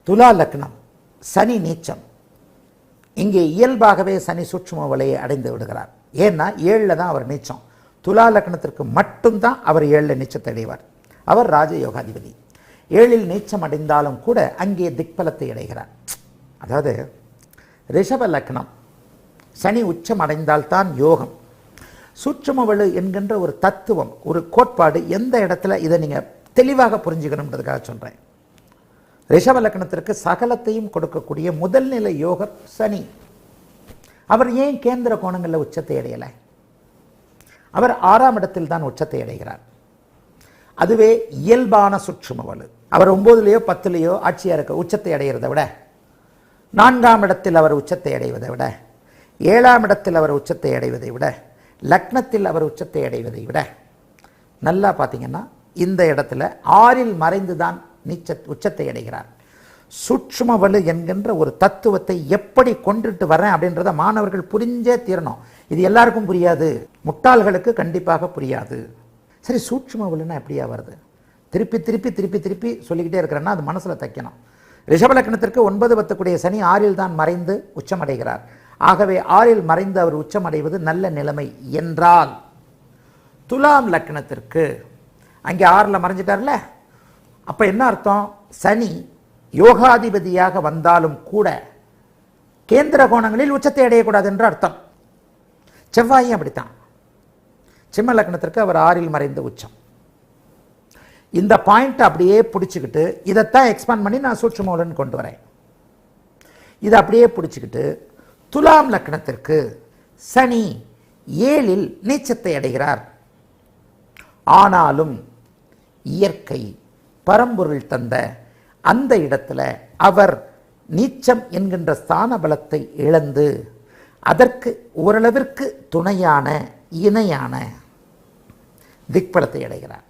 துலா லக்னம், சனி நீச்சம். இங்கே இயல்பாகவே சனி சூட்சும வலையை அடைந்து விடுகிறார். ஏன்னா 7ல் தான் அவர் நீச்சம். துலா லக்னத்திற்கு மட்டும்தான் அவர் 7ல் நீச்சத்தை அடைவார். அவர் ராஜயோகாதிபதி. 7ல் நீச்சம் அடைந்தாலும் கூட அங்கே திக்பலத்தை அடைகிறார். அதாவது ரிஷப லக்னம் சனி உச்சம் அடைந்தால்தான் யோகம். சூட்சும வலு என்கின்ற ஒரு தத்துவம், ஒரு கோட்பாடு, எந்த இடத்துல இதை நீங்கள் தெளிவாக புரிஞ்சுக்கணுன்றதுக்காக சொல்கிறேன். ரிஷப லக்னத்திற்கு சகலத்தையும் கொடுக்கக்கூடிய முதல் நிலை யோகர் சனி. அவர் ஏன் கேந்திர கோணங்களில் உச்சத்தை அடையலை? அவர் 6ஆம் இடத்தில் தான் உச்சத்தை அடைகிறார். அதுவே இயல்பான சூட்சும வலு. அவர் 9லேயோ 10லேயோ ஆட்சியாக இருக்க உச்சத்தை அடைகிறதை விட, 4ஆம் இடத்தில் அவர் உச்சத்தை அடைவதை விட, 7ஆம் இடத்தில் அவர் உச்சத்தை அடைவதை விட, லக்னத்தில் அவர் உச்சத்தை அடைவதை விட, நல்லா பார்த்தீங்கன்னா இந்த இடத்துல 6ல் மறைந்து தான் உச்சத்தை அடைகிறார். சூட்சும வலு என்கின்ற ஒரு தத்துவத்தை எப்படி கொண்டுட்டு வரேன் அப்படின்றத மாணவர்கள் புரிஞ்சே தீரணும். இது எல்லாருக்கும் புரியாது, முட்டாள்களுக்கு கண்டிப்பாக புரியாது. சரி, சூட்சும வலுன்னா எப்படியா வருது? திருப்பி திருப்பி திருப்பி திருப்பி சொல்லிக்கிட்டே இருக்கிறேன்னா அது மனசில் தைக்கணும். ரிஷபலக்னத்திற்கு 9, 10 சனி 6ல் தான் மறைந்து உச்சமடைகிறார். ஆகவே 6ல் மறைந்து அவர் உச்சமடைவது நல்ல நிலைமை என்றால், துலாம் லக்னத்திற்கு அங்கே 6ல் மறைஞ்சிட்டார்ல, அப்போ என்ன அர்த்தம்? சனி யோகாதிபதியாக வந்தாலும் கூட கேந்திர கோணங்களில் உச்சத்தை அடையக்கூடாது என்று அர்த்தம். செவ்வாயும் அப்படித்தான். சிம்ம லக்னத்திற்கு அவர் 6ல் மறைந்த உச்சம். இந்த பாயிண்ட் அப்படியே பிடிச்சிக்கிட்டு இதைத்தான் எக்ஸ்பேண்ட் பண்ணி நான் சூட்சுமவலன் கொண்டு வரேன். இதை அப்படியே பிடிச்சிக்கிட்டு துலாம் லக்னத்திற்கு சனி 7ல் நீச்சத்தை அடைகிறார். ஆனாலும் இயற்கை பரம்பொருள் தந்த அந்த இடத்துல அவர் நீச்சம் என்கின்ற ஸ்தான பலத்தை இழந்து அதற்கு ஓரளவிற்கு துணையான இணையான திக்பலத்தை அடைகிறார்.